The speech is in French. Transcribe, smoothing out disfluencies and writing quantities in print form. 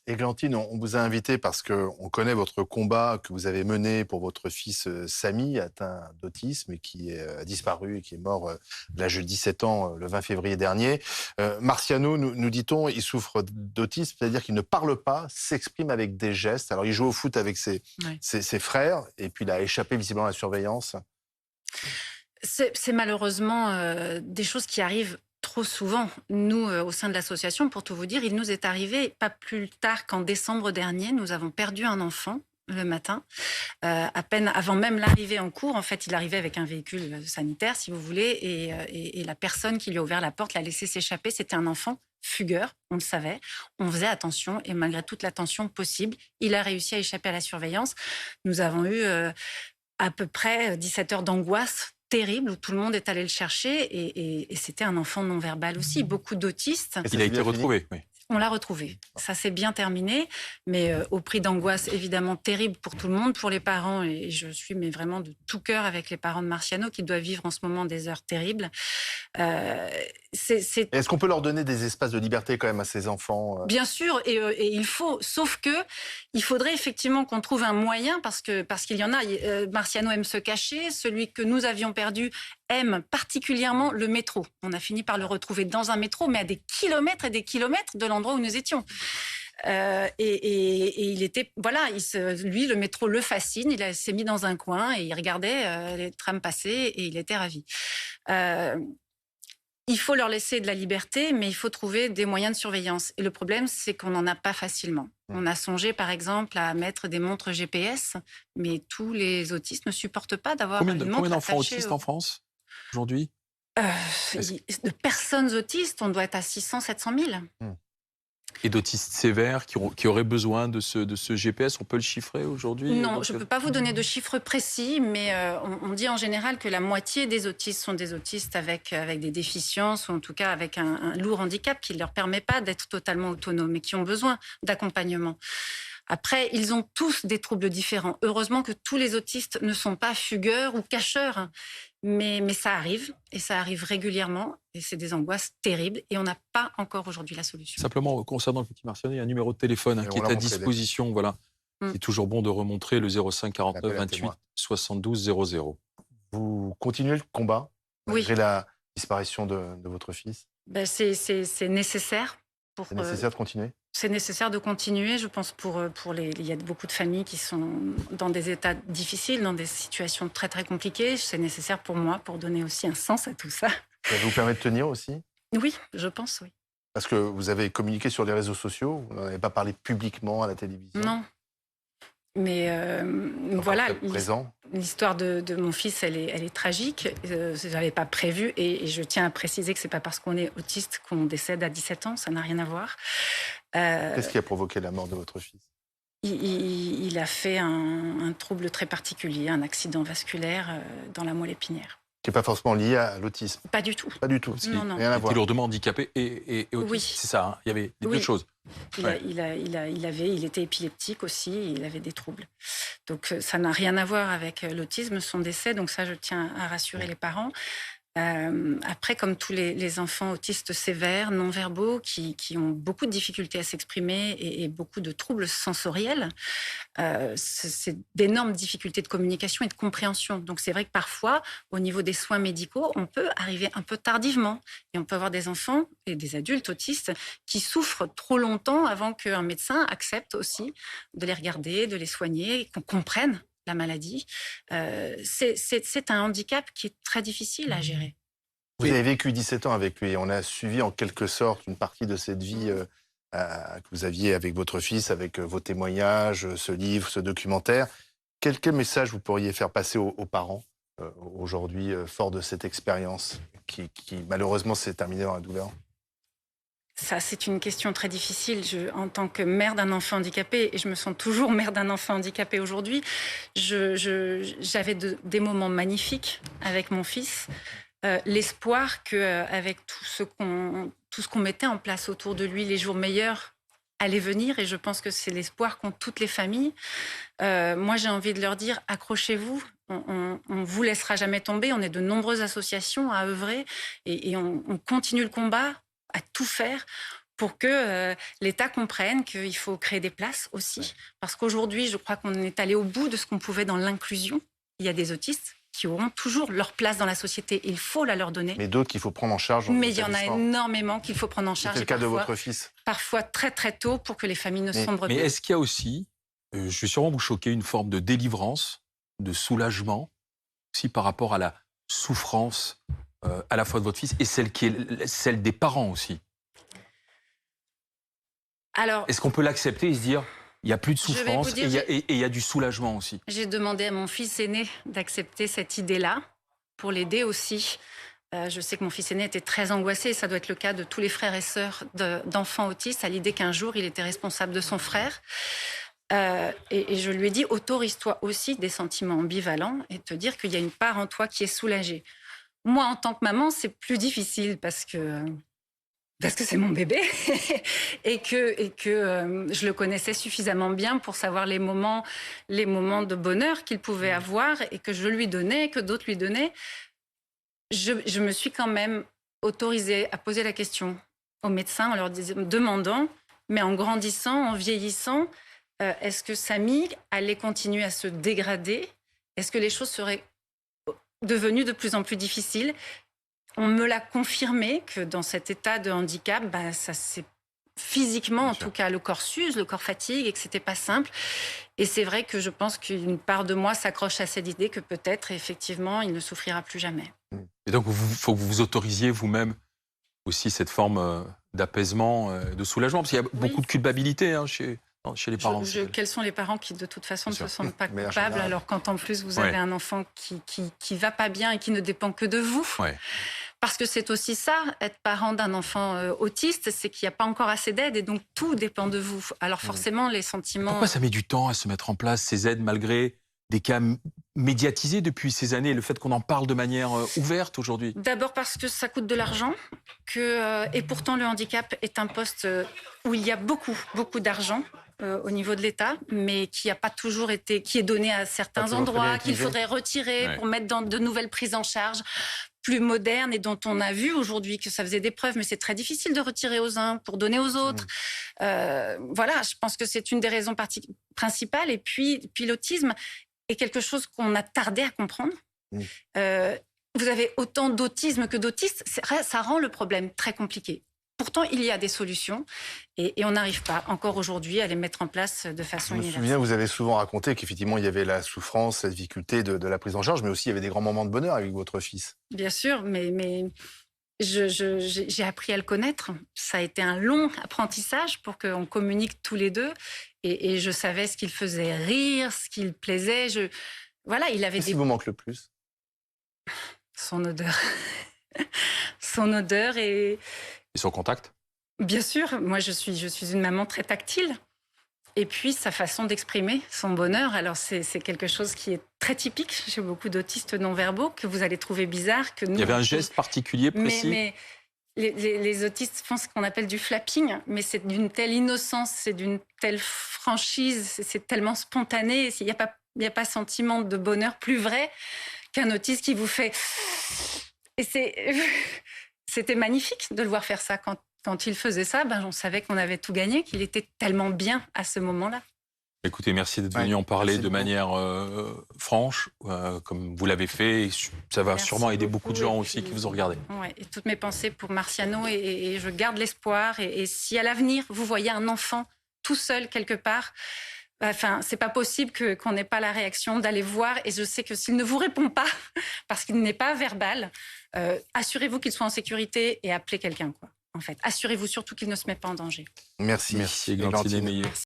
Églantine, on vous a invité parce qu'on connaît votre combat que vous avez mené pour votre fils Samy, atteint d'autisme et qui a disparu et qui est mort à l'âge de 17 ans le 20 février dernier. Marciano, nous dit-on, il souffre d'autisme, c'est-à-dire qu'il ne parle pas, s'exprime avec des gestes. Alors il joue au foot avec Ouais. ses frères et puis il a échappé visiblement à la surveillance. C'est malheureusement des choses qui arrivent trop souvent. Nous, au sein de l'association, pour tout vous dire, il nous est arrivé pas plus tard qu'en décembre dernier, nous avons perdu un enfant le matin, à peine avant même l'arrivée en cours. En fait, il arrivait avec un véhicule sanitaire, si vous voulez, et la personne qui lui a ouvert la porte l'a laissé s'échapper. C'était un enfant fugueur, on le savait, on faisait attention, et malgré toute l'attention possible, il a réussi à échapper à la surveillance. Nous avons eu à peu près 17 heures d'angoisse terrible où tout le monde est allé le chercher et c'était un enfant non-verbal aussi. Beaucoup d'autistes. Et ça Il a s'est été bien fini. retrouvé, oui. On l'a retrouvé. Ça s'est bien terminé, mais au prix d'angoisse évidemment terrible pour tout le monde, pour les parents. Et je suis mais vraiment de tout cœur avec les parents de Marciano qui doivent vivre en ce moment des heures terribles. C'est Est-ce qu'on peut leur donner des espaces de liberté quand même à ces enfants Bien sûr, et il faut, sauf que il faudrait effectivement qu'on trouve un moyen parce qu'il y en a. Marciano aime se cacher. Celui que nous avions perdu aime particulièrement le métro. On a fini par le retrouver dans un métro, mais à des kilomètres et des kilomètres de l'endroit où nous étions. Et il était, voilà, lui, le métro le fascine. S'est mis dans un coin et il regardait les trams passer et il était ravi. Il faut leur laisser de la liberté, mais il faut trouver des moyens de surveillance. Et le problème, c'est qu'on n'en a pas facilement. On a songé, par exemple, à mettre des montres GPS, mais tous les autistes ne supportent pas d'avoir une montre Combien d'enfants attachée autistes en France aujourd'hui? de personnes autistes, on doit être à 600, 700 000. Et d'autistes sévères qui auraient besoin de ce GPS, on peut le chiffrer aujourd'hui? Non, je ne peux pas vous donner de chiffres précis, mais on dit en général que la moitié des autistes sont des autistes avec des déficiences, ou en tout cas avec un lourd handicap qui ne leur permet pas d'être totalement autonomes et qui ont besoin d'accompagnement. Après, ils ont tous des troubles différents. Heureusement que tous les autistes ne sont pas fugueurs ou cacheurs, mais ça arrive, et ça arrive régulièrement, et c'est des angoisses terribles, et on n'a pas encore aujourd'hui la solution. Simplement, concernant le petit Marciano, il y a un numéro de téléphone Et qui on est l'a à montré, disposition. Voilà. C'est toujours bon de remontrer le 05 49 L'appel à 28 témoins. 72 00. Vous continuez le combat Oui. malgré la disparition de votre fils? Ben, c'est nécessaire. C'est nécessaire de continuer? C'est nécessaire de continuer, je pense, il y a beaucoup de familles qui sont dans des états difficiles, dans des situations très, très compliquées. C'est nécessaire pour moi, pour donner aussi un sens à tout ça. Ça vous permet de tenir aussi? Oui, je pense, oui. Parce que vous avez communiqué sur les réseaux sociaux, vous n'en avez pas parlé publiquement à la télévision? Non. Mais voilà, Présent. l'histoire de mon fils, elle est tragique. Je n'avais pas prévu, et je tiens à préciser que c'est pas parce qu'on est autiste qu'on décède à 17 ans, ça n'a rien à voir. Qu'est-ce qui a provoqué la mort de votre fils? Il a fait un trouble très particulier, un accident vasculaire dans la moelle épinière. Qui n'est pas forcément lié à l'autisme? Pas du tout. Pas du tout. Non, non. Rien à Il était voir. lourdement handicapé et autiste. Oui. C'est ça, hein, il y avait les Oui. deux choses. Il était épileptique aussi, et il avait des troubles. Donc ça n'a rien à voir avec l'autisme, son décès. Donc ça, je tiens à rassurer les parents. Après, comme tous les enfants autistes sévères, non-verbaux, qui ont beaucoup de difficultés à s'exprimer et beaucoup de troubles sensoriels, c'est d'énormes difficultés de communication et de compréhension. Donc c'est vrai que parfois, au niveau des soins médicaux, on peut arriver un peu tardivement. Et on peut avoir des enfants et des adultes autistes qui souffrent trop longtemps avant qu'un médecin accepte aussi de les regarder, de les soigner, et qu'on comprenne la maladie. C'est un handicap qui est très difficile à gérer. Vous avez vécu 17 ans avec lui. On a suivi en quelque sorte une partie de cette vie que vous aviez avec votre fils, avec vos témoignages, ce livre, ce documentaire. Quel message vous pourriez faire passer aux parents aujourd'hui, forts de cette expérience qui malheureusement s'est terminée dans la douleur? Ça, c'est une question très difficile. En tant que mère d'un enfant handicapé, et je me sens toujours mère d'un enfant handicapé aujourd'hui, j'avais des moments magnifiques avec mon fils. L'espoir qu'avec tout ce qu'on mettait en place autour de lui, les jours meilleurs allaient venir. Et je pense que c'est l'espoir qu'ont toutes les familles. Moi, j'ai envie de leur dire, accrochez-vous. On vous laissera jamais tomber. On est de nombreuses associations à œuvrer et on continue le combat, à tout faire pour que l'État comprenne qu'il faut créer des places aussi. Parce qu'aujourd'hui, je crois qu'on est allé au bout de ce qu'on pouvait dans l'inclusion. Il y a des autistes qui auront toujours leur place dans la société. Il faut la leur donner. Mais d'autres qu'il faut prendre en charge. Mais il y en a énormément qu'il faut prendre en charge. C'est le cas de votre fils. Parfois très très tôt pour que les familles ne sombrent pas. Mais est-ce qu'il y a aussi, je vais sûrement vous choquer, une forme de délivrance, de soulagement, aussi par rapport à la souffrance à la fois de votre fils et celle des parents aussi? Alors, est-ce qu'on peut l'accepter et se dire, il n'y a plus de souffrance dire, et il y a du soulagement aussi? J'ai demandé à mon fils aîné d'accepter cette idée-là pour l'aider aussi. Je sais que mon fils aîné était très angoissé, ça doit être le cas de tous les frères et sœurs d'enfants autistes, à l'idée qu'un jour il était responsable de son frère. Et je lui ai dit, autorise-toi aussi des sentiments ambivalents et te dire qu'il y a une part en toi qui est soulagée. Moi, en tant que maman, c'est plus difficile parce que c'est mon bébé et que je le connaissais suffisamment bien pour savoir les moments de bonheur qu'il pouvait avoir et que je lui donnais, que d'autres lui donnaient. Je me suis quand même autorisée à poser la question aux médecins en leur demandant, mais en grandissant, en vieillissant, est-ce que Samy allait continuer à se dégrader? Est-ce que les choses seraient devenues de plus en plus difficiles? On me l'a confirmé que dans cet état de handicap, ça c'est physiquement, en tout cas, le corps s'use, le corps fatigue et que c'était pas simple. Et c'est vrai que je pense qu'une part de moi s'accroche à cette idée que peut-être, effectivement, il ne souffrira plus jamais. Et donc, il faut que vous vous autorisiez vous-même aussi cette forme d'apaisement, de soulagement, parce qu'il y a beaucoup de culpabilité chez les parents. Quels sont les parents qui, de toute façon, ne se sentent pas coupables, alors quand en plus vous avez un enfant qui va pas bien et qui ne dépend que de vous? Parce que c'est aussi ça, être parent d'un enfant autiste, c'est qu'il n'y a pas encore assez d'aide et donc tout dépend de vous. Alors forcément, les sentiments... Pourquoi ça met du temps à se mettre en place, ces aides, malgré des cas médiatisés depuis ces années, le fait qu'on en parle de manière ouverte aujourd'hui? D'abord parce que ça coûte de l'argent, et pourtant le handicap est un poste où il y a beaucoup d'argent au niveau de l'État, mais qui a pas toujours été, qui est donné à certains endroits, qu'il faudrait retirer pour mettre dans de nouvelles prises en charge plus modernes et dont on a vu aujourd'hui que ça faisait des preuves, mais c'est très difficile de retirer aux uns pour donner aux autres. Voilà, je pense que c'est une des raisons principales. Et puis l'autisme est quelque chose qu'on a tardé à comprendre. Vous avez autant d'autisme que d'autistes, ça rend le problème très compliqué. Pourtant, il y a des solutions et on n'arrive pas encore aujourd'hui à les mettre en place de façon universelle. Je me souviens, vous avez souvent raconté qu'effectivement, il y avait la souffrance, la difficulté de la prise en charge, mais aussi il y avait des grands moments de bonheur avec votre fils. Bien sûr, mais j'ai appris à le connaître. Ça a été un long apprentissage pour qu'on communique tous les deux et je savais ce qu'il faisait rire, ce qu'il plaisait. Voilà, il avait Qu'est-ce qui vous manque le plus? Son odeur. Son odeur et son contact? Bien sûr, moi je suis une maman très tactile. Et puis sa façon d'exprimer son bonheur, alors c'est quelque chose qui est très typique chez beaucoup d'autistes non-verbaux, que vous allez trouver bizarre. Que nous, il y avait un geste particulier, précis? Mais les autistes font ce qu'on appelle du flapping, mais c'est d'une telle innocence, c'est d'une telle franchise, c'est tellement spontané, il n'y a pas sentiment de bonheur plus vrai qu'un autiste qui vous fait... Et c'était magnifique de le voir faire ça. Quand il faisait ça, on savait qu'on avait tout gagné, qu'il était tellement bien à ce moment-là. Écoutez, merci d'être venu en parler de manière franche, comme vous l'avez fait. Et ça va sûrement aider beaucoup de gens aussi qui vous ont regardé. Ouais, et toutes mes pensées pour Marciano, et je garde l'espoir. Et si à l'avenir, vous voyez un enfant tout seul quelque part, c'est pas possible qu'on n'ait pas la réaction d'aller voir. Et je sais que s'il ne vous répond pas, parce qu'il n'est pas verbal, assurez-vous qu'il soit en sécurité et appelez quelqu'un, quoi. En fait, assurez-vous surtout qu'il ne se met pas en danger. Merci. Merci, Églantine Émeillé.